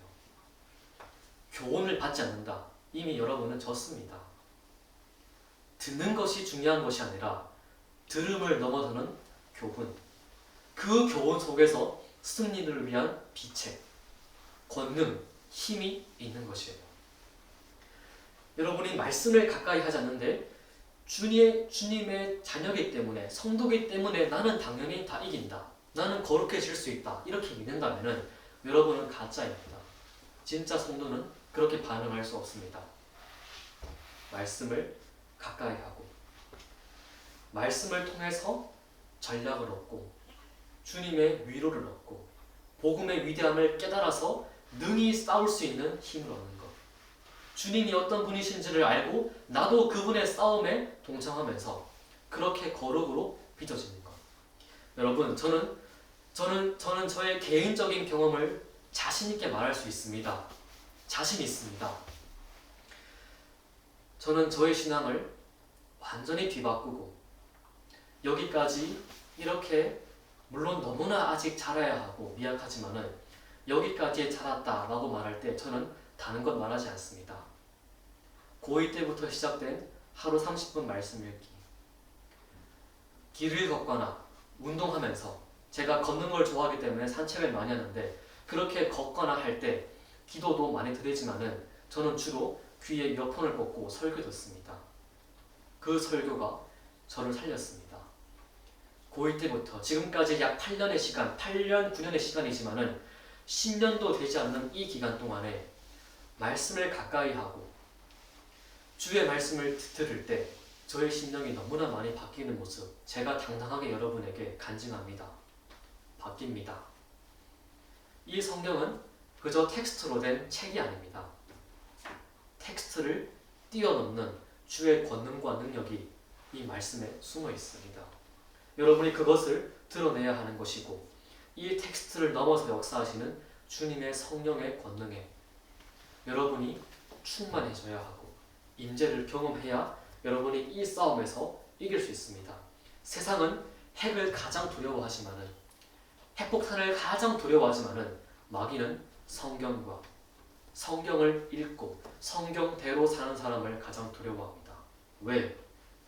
교훈을 받지 않는다. 이미 여러분은 졌습니다. 듣는 것이 중요한 것이 아니라 들음을 넘어서는 교훈, 그 교훈 속에서 승리를 위한 비책, 권능, 힘이 있는 것이에요. 여러분이 말씀을 가까이 하지 않는데 주님의 자녀이기 때문에, 성도이기 때문에 나는 당연히 다 이긴다, 나는 거룩해질 수 있다, 이렇게 믿는다면 여러분은 가짜입니다. 진짜 성도는 그렇게 반응할 수 없습니다. 말씀을 가까이 하고, 말씀을 통해서 전략을 얻고, 주님의 위로를 얻고, 복음의 위대함을 깨달아서 능히 싸울 수 있는 힘을 얻는 것. 주님이 어떤 분이신지를 알고 나도 그분의 싸움에 동참하면서 그렇게 거룩으로 빚어지는 것. 여러분, 저는 저의 개인적인 경험을 자신 있게 말할 수 있습니다. 자신 있습니다. 저는 저의 신앙을 완전히 뒤바꾸고 여기까지 이렇게, 물론 너무나 아직 자라야 하고 미약하지만은 여기까지 자랐다라고 말할 때 저는 다른 것 말하지 않습니다. 고2 때부터 시작된 하루 30분 말씀 읽기, 길을 걷거나 운동하면서, 제가 걷는 걸 좋아하기 때문에 산책을 많이 하는데 그렇게 걷거나 할 때 기도도 많이 드리지만은 저는 주로 귀에 이어폰을 꽂고 설교 듣습니다. 그 설교가 저를 살렸습니다. 고1 때부터 지금까지 약 8년의 시간, 8년, 9년의 시간이지만은 10년도 되지 않는 이 기간 동안에 말씀을 가까이 하고 주의 말씀을 들을 때 저의 심령이 너무나 많이 바뀌는 모습 제가 당당하게 여러분에게 간증합니다. 바뀝니다. 이 성경은 그저 텍스트로 된 책이 아닙니다. 텍스트를 뛰어넘는 주의 권능과 능력이 이 말씀에 숨어 있습니다. 여러분이 그것을 드러내야 하는 것이고 이 텍스트를 넘어서 역사하시는 주님의 성령의 권능에 여러분이 충만해져야 하고 임재를 경험해야 여러분이 이 싸움에서 이길 수 있습니다. 세상은 핵을 가장 두려워하지만은 핵폭탄을 가장 두려워하지만은 마귀는 성경과 성경을 읽고 성경대로 사는 사람을 가장 두려워합니다. 왜?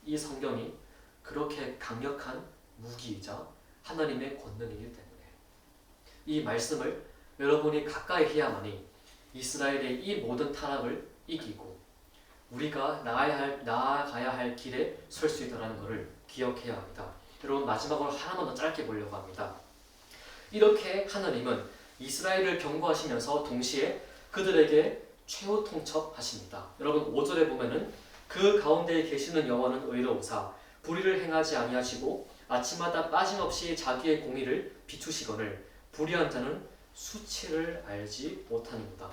이 성경이 그렇게 강력한 무기이자 하나님의 권능이기 때문에 이 말씀을 여러분이 가까이 해야만이 이스라엘의 이 모든 타락을 이기고 우리가 나아가야 할 길에 설 수 있다는 것을 기억해야 합니다. 여러분 마지막으로 하나만 더 짧게 보려고 합니다. 이렇게 하나님은 이스라엘을 경고하시면서 동시에 그들에게 최후 통첩하십니다. 여러분 5절에 보면은 그 가운데에 계시는 여호와는 의로우사 불의를 행하지 아니하시고 아침마다 빠짐없이 자기의 공의를 비추시거늘 불의한 자는 수치를 알지 못하는구나.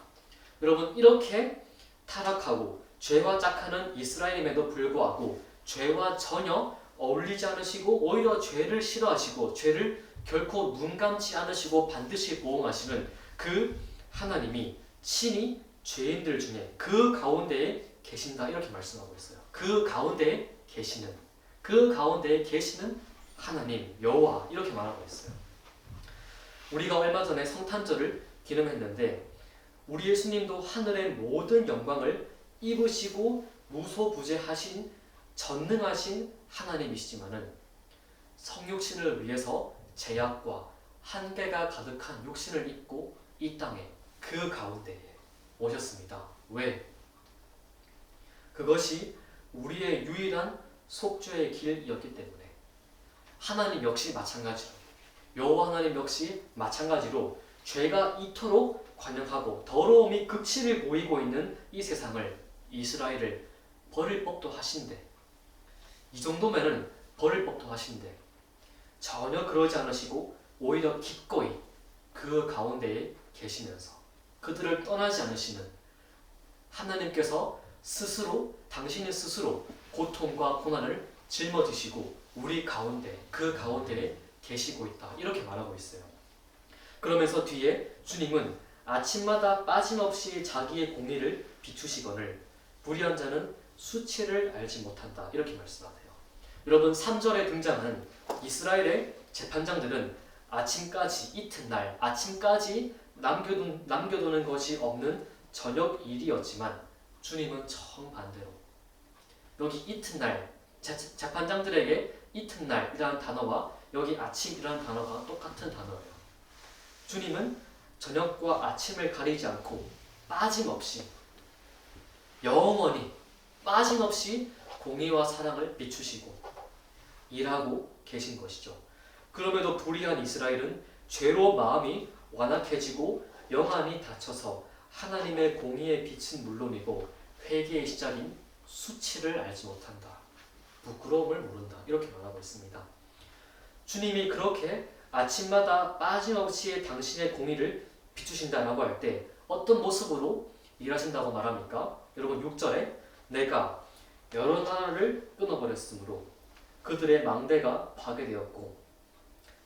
여러분 이렇게 타락하고 죄와 짝하는 이스라엘임에도 불구하고 죄와 전혀 어울리지 않으시고 오히려 죄를 싫어하시고 죄를 결코 눈 감지 않으시고 반드시 보응하시는 그 하나님이 친히 죄인들 중에 그 가운데에 계신다 이렇게 말씀하고 있어요. 그 가운데에 계시는 하나님 여호와 이렇게 말하고 있어요. 우리가 얼마 전에 성탄절을 기념했는데 우리 예수님도 하늘의 모든 영광을 입으시고 무소부재하신 전능하신 하나님이시지만은 성육신을 위해서 제약과 한계가 가득한 육신을 입고 이 땅에 그 가운데에 오셨습니다. 왜? 그것이 우리의 유일한 속죄의 길이었기 때문에 하나님 역시 마찬가지로 여호와 하나님 역시 마찬가지로 죄가 이토록 관영하고 더러움이 극치를 보이고 있는 이 세상을 이스라엘을 버릴 법도 하신데 이 정도면은 버릴 법도 하신데 전혀 그러지 않으시고 오히려 기꺼이 그 가운데에 계시면서 그들을 떠나지 않으시는 하나님께서 스스로 당신이 스스로 고통과 고난을 짊어지시고 우리 가운데 그 가운데에 계시고 있다 이렇게 말하고 있어요. 그러면서 뒤에 주님은 아침마다 빠짐없이 자기의 공의를 비추시거늘 불의한 자는 수치를 알지 못한다 이렇게 말씀하세요. 여러분 3절에 등장하는 이스라엘의 재판장들은 아침까지 이튿날 아침까지 남겨두는 것이 없는 저녁 일이었지만 주님은 정반대로 여기 이튿날 재판장들에게 이튿날이라는 단어와 여기 아침이라는 단어가 똑같은 단어예요. 주님은 저녁과 아침을 가리지 않고 빠짐없이 영원히 빠짐없이 공의와 사랑을 비추시고 일하고 계신 것이죠. 그럼에도 불의한 이스라엘은 죄로 마음이 완악해지고 영안이 닫혀서 하나님의 공의의 빛은 물론이고 회개의 시작인 수치를 알지 못한다. 부끄러움을 모른다. 이렇게 말하고 있습니다. 주님이 그렇게 아침마다 빠짐없이 당신의 공의를 비추신다라고 할 때 어떤 모습으로 일하신다고 말합니까? 여러분 6절에 내가 여러 나라를 끊어버렸으므로 그들의 망대가 파괴되었고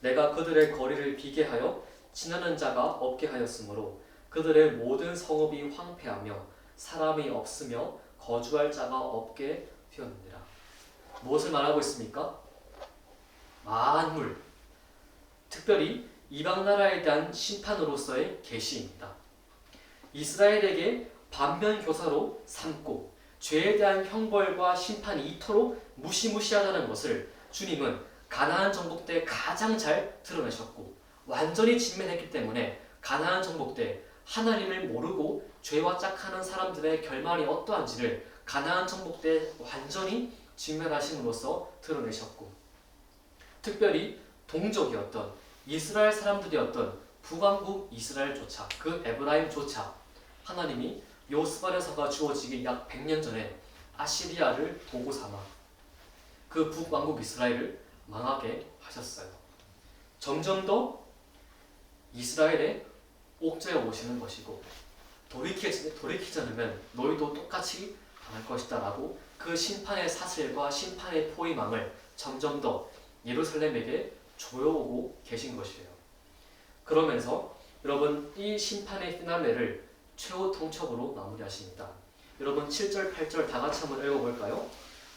내가 그들의 거리를 비게 하여 지나는 자가 없게 하였으므로 그들의 모든 성읍이 황폐하며 사람이 없으며 거주할 자가 없게 되었느니라. 무엇을 말하고 있습니까? 만물, 특별히 이방 나라에 대한 심판으로서의 계시입니다. 이스라엘에게 반면 교사로 삼고 죄에 대한 형벌과 심판이 이토록 무시무시하다는 것을 주님은 가나안 정복 때 가장 잘 드러내셨고 완전히 직면했기 때문에 가나안 정복 때 하나님을 모르고 죄와 짝하는 사람들의 결말이 어떠한지를 가나안 정복 때 완전히 직면하심으로써 드러내셨고 특별히 동족이었던 이스라엘 사람들이었던 북왕국 이스라엘조차 그 에브라임조차 하나님이 요스바레서가 주어지기 약 100년 전에 아시리아를 도구 삼아 그 북왕국 이스라엘을 망하게 하셨어요. 점점 더 이스라엘의 옥죄어 오시는 것이고 돌이키지 않으면 너희도 똑같이 당할 것이다 라고 그 심판의 사슬과 심판의 포위망을 점점 더 예루살렘에게 조여오고 계신 것이에요. 그러면서 여러분 이 심판의 피날레를 최후 통첩으로 마무리하십니다. 여러분 7절 8절 다 같이 한번 읽어볼까요?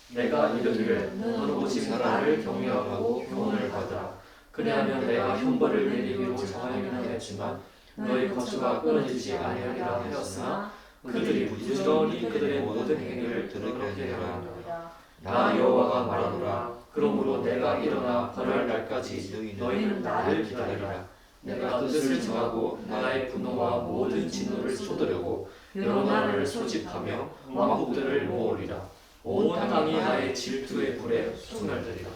내가 이르기를 너는 오직 나를 경외하고 교훈을 받으라. 그리하면 내가 형벌을 내리기로 정하기는 했지만 너희 거주가 끊어지지 아니하리라 하였으나 그들이 부지런히 그들의 모든 행위를 더럽게 하였노라. 나 여호와가 말하노라. 그러므로 내가 일어나 벌할 날까지 너희는 나를 기다리라. 내가 뜻을 정하고 나의 분노와 모든 진노를 쏟으려고 여러 나라를 소집하며 왕국들을 모으리라. 온 땅이 나의 질투의 불에 소멸되리라.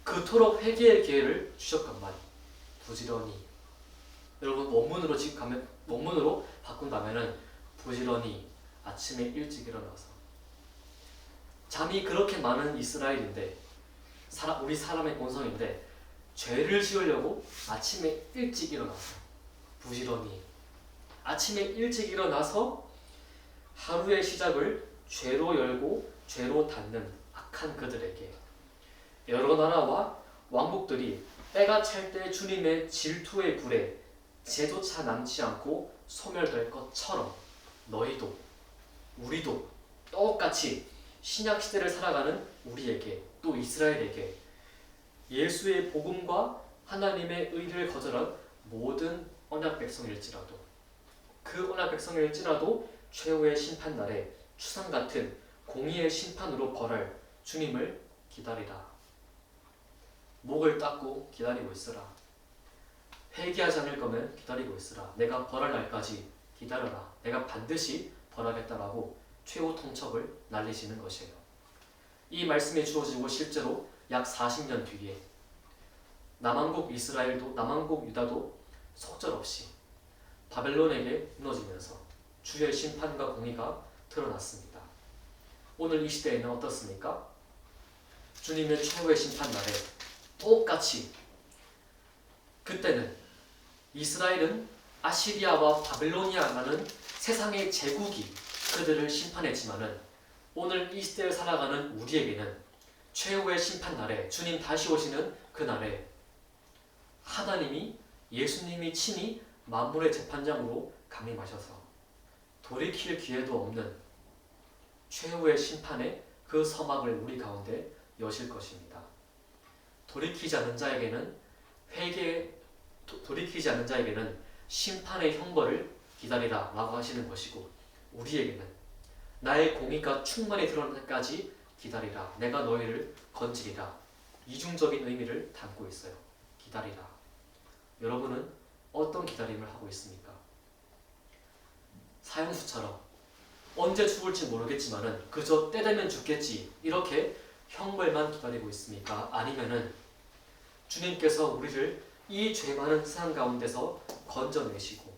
그토록 회개의 기회를 주셨건만 부지런히, 여러분 원문으로 바꾼다면은 부지런히 아침에 일찍 일어나서, 잠이 그렇게 많은 이스라엘인데 우리 사람의 본성인데 죄를 지으려고 아침에 일찍 일어나서 부지런히 아침에 일찍 일어나서 하루의 시작을 죄로 열고 죄로 닫는 악한 그들에게 여러 나라와 왕국들이 때가 찰 때 주님의 질투의 불에 죄조차 남지 않고 소멸될 것처럼 너희도 우리도 똑같이 신약시대를 살아가는 우리에게 또 이스라엘에게 예수의 복음과 하나님의 의를 거절한 모든 언약 백성일지라도 그 언약 백성일지라도 최후의 심판날에 추상같은 공의의 심판으로 벌할 주님을 기다리라. 목을 닦고 기다리고 있으라. 회개하지 않을 거면 기다리고 있으라. 내가 벌할 날까지 기다려라. 내가 반드시 벌하겠다라고 최후 통첩을 날리시는 것이에요. 이 말씀이 주어지고 실제로 약 40년 뒤에 남왕국 이스라엘도 남왕국 유다도 속절없이 바벨론에게 무너지면서 주의 심판과 공의가 드러났습니다. 오늘 이 시대에는 어떻습니까? 주님의 최후의 심판날에 똑같이 그때는 이스라엘은 아시리아와 바벨로니아라는 세상의 제국이 그들을 심판했지만은 오늘 이 시대를 살아가는 우리에게는 최후의 심판날에 주님 다시 오시는 그날에 하나님이 예수님이 친히 만물의 재판장으로 강림하셔서 돌이킬 기회도 없는 최후의 심판의 그 서막을 우리 가운데 여실 것입니다. 돌이키지 않는 자에게는 심판의 형벌을 기다리라 라고 하시는 것이고 우리에게는 나의 공의가 충만히 드러날 때까지 기다리라. 내가 너희를 건지리라. 이중적인 의미를 담고 있어요. 기다리라. 여러분은 어떤 기다림을 하고 있습니까? 사형수처럼 언제 죽을지 모르겠지만은 그저 때 되면 죽겠지 이렇게 형벌만 기다리고 있습니까? 아니면은 주님께서 우리를 이 죄 많은 세상 가운데서 건져내시고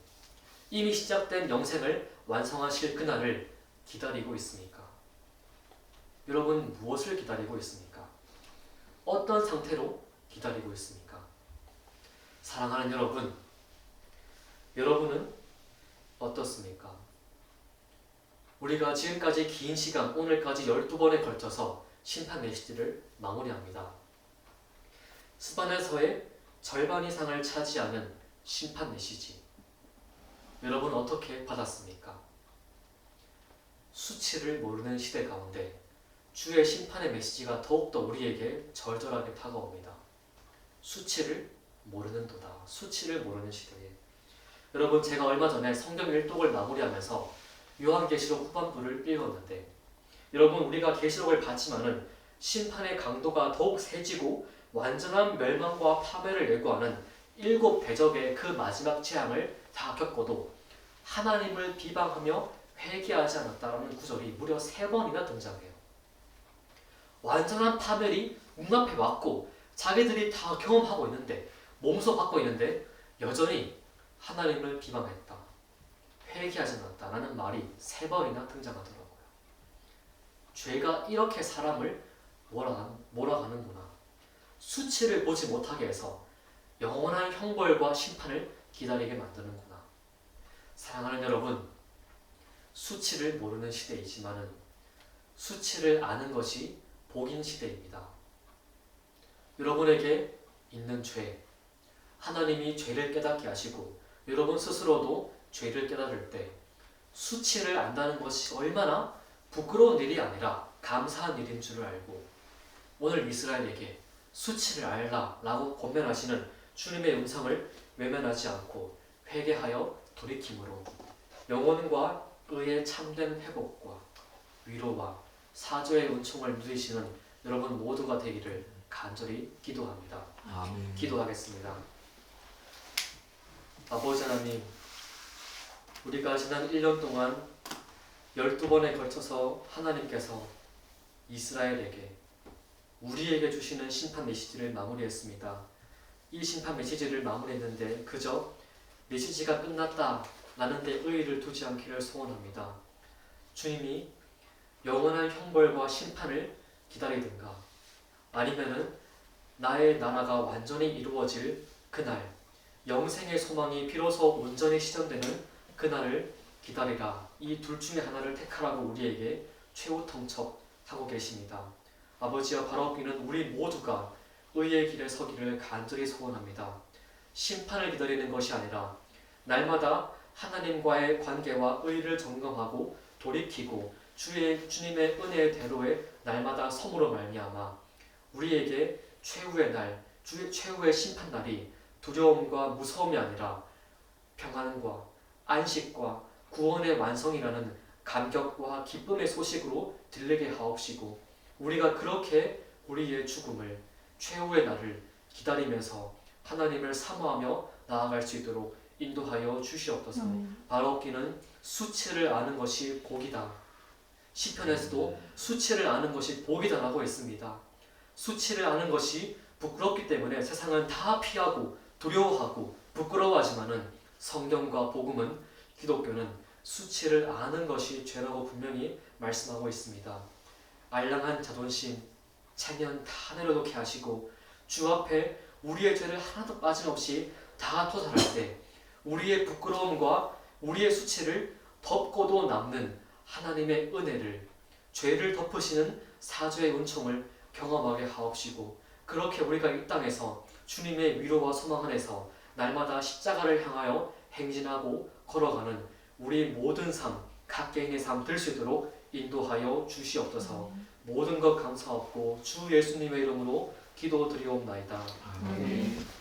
이미 시작된 영생을 완성하실 그날을 기다리고 있습니까? 여러분 무엇을 기다리고 있습니까? 어떤 상태로 기다리고 있습니까? 사랑하는 여러분, 여러분은 어떻습니까? 우리가 지금까지 긴 시간, 오늘까지 12번에 걸쳐서 심판 메시지를 마무리합니다. 스바냐서의 절반 이상을 차지하는 심판 메시지. 여러분 어떻게 받았습니까? 수치를 모르는 시대 가운데 주의 심판의 메시지가 더욱더 우리에게 절절하게 다가옵니다. 수치를 모르는도다. 수치를 모르는 시대에. 여러분 제가 얼마 전에 성경 일독을 마무리하면서 요한계시록 후반부를 읽었는데 여러분 우리가 계시록을 봤지만은 심판의 강도가 더욱 세지고 완전한 멸망과 파멸을 예고하는 7 대적의 그 마지막 재앙을 다 겪어도 하나님을 비방하며 회개하지 않았다라는 구절이 무려 3번이나 등장해요. 완전한 파멸이 눈앞에 왔고 자기들이 다 경험하고 있는데 몸소 받고 있는데 여전히 하나님을 비방했다. 회개하지 않았다라는 말이 3번이나 등장하더라고요. 죄가 이렇게 사람을 몰아가는구나. 수치를 보지 못하게 해서 영원한 형벌과 심판을 기다리게 만드는구나. 사랑하는 여러분, 수치를 모르는 시대이지만은 수치를 아는 것이 복인 시대입니다. 여러분에게 있는 죄, 하나님이 죄를 깨닫게 하시고 여러분 스스로도 죄를 깨달을 때 수치를 안다는 것이 얼마나 부끄러운 일이 아니라 감사한 일인 줄을 알고 오늘 이스라엘에게 수치를 알라 라고 권면하시는 주님의 음성을 외면하지 않고 회개하여 돌이킴으로 영혼과 의의 참된 회복과 위로와 사죄의 은총을 누리시는 여러분 모두가 되기를 간절히 기도합니다. 아멘. 기도하겠습니다. 아버지 하나님, 우리가 지난 1년 동안 12번에 걸쳐서 하나님께서 이스라엘에게 우리에게 주시는 심판 메시지를 마무리했습니다. 이 심판 메시지를 마무리했는데 그저 메시지가 끝났다 라는 데 의의를 두지 않기를 소원합니다. 주님이 영원한 형벌과 심판을 기다리든가 아니면은 나의 나라가 완전히 이루어질 그날 영생의 소망이 비로소 온전히 실현되는 그날을 기다리라. 이 둘 중에 하나를 택하라고 우리에게 최후통첩하고 계십니다. 아버지여 바라옵기는 우리 모두가 의의 길에 서기를 간절히 소원합니다. 심판을 기다리는 것이 아니라 날마다 하나님과의 관계와 의를 점검하고 돌이키고 주님의 은혜의 대로에 날마다 섬으로 말미암아 우리에게 최후의 날, 주의 최후의 심판날이 두려움과 무서움이 아니라 평안과 안식과 구원의 완성이라는 감격과 기쁨의 소식으로 들리게 하옵시고 우리가 그렇게 우리의 죽음을 최후의 날을 기다리면서 하나님을 사모하며 나아갈 수 있도록 인도하여 주시옵소서. 바라옵기는 수치를 아는 것이 복이다. 시편에서도 수치를 아는 것이 복이다라고 했습니다. 수치를 아는 것이 부끄럽기 때문에 세상은 다 피하고 두려워하고 부끄러워하지만은 성경과 복음은 기독교는 수치를 아는 것이 죄라고 분명히 말씀하고 있습니다. 알량한 자존심, 체면 다 내려놓게 하시고 주 앞에 우리의 죄를 하나도 빠짐없이 다 토설할 때 우리의 부끄러움과 우리의 수치를 덮고도 남는 하나님의 은혜를 죄를 덮으시는 사죄의 은총을 경험하게 하옵시고 그렇게 우리가 이 땅에서 주님의 위로와 소망 안에서 날마다 십자가를 향하여 행진하고 걸어가는 우리 모든 삶, 각 개인의 삶 될 수 있도록 인도하여 주시옵소서. 모든 것 감사하고 주 예수님의 이름으로 기도드리옵나이다. 아멘.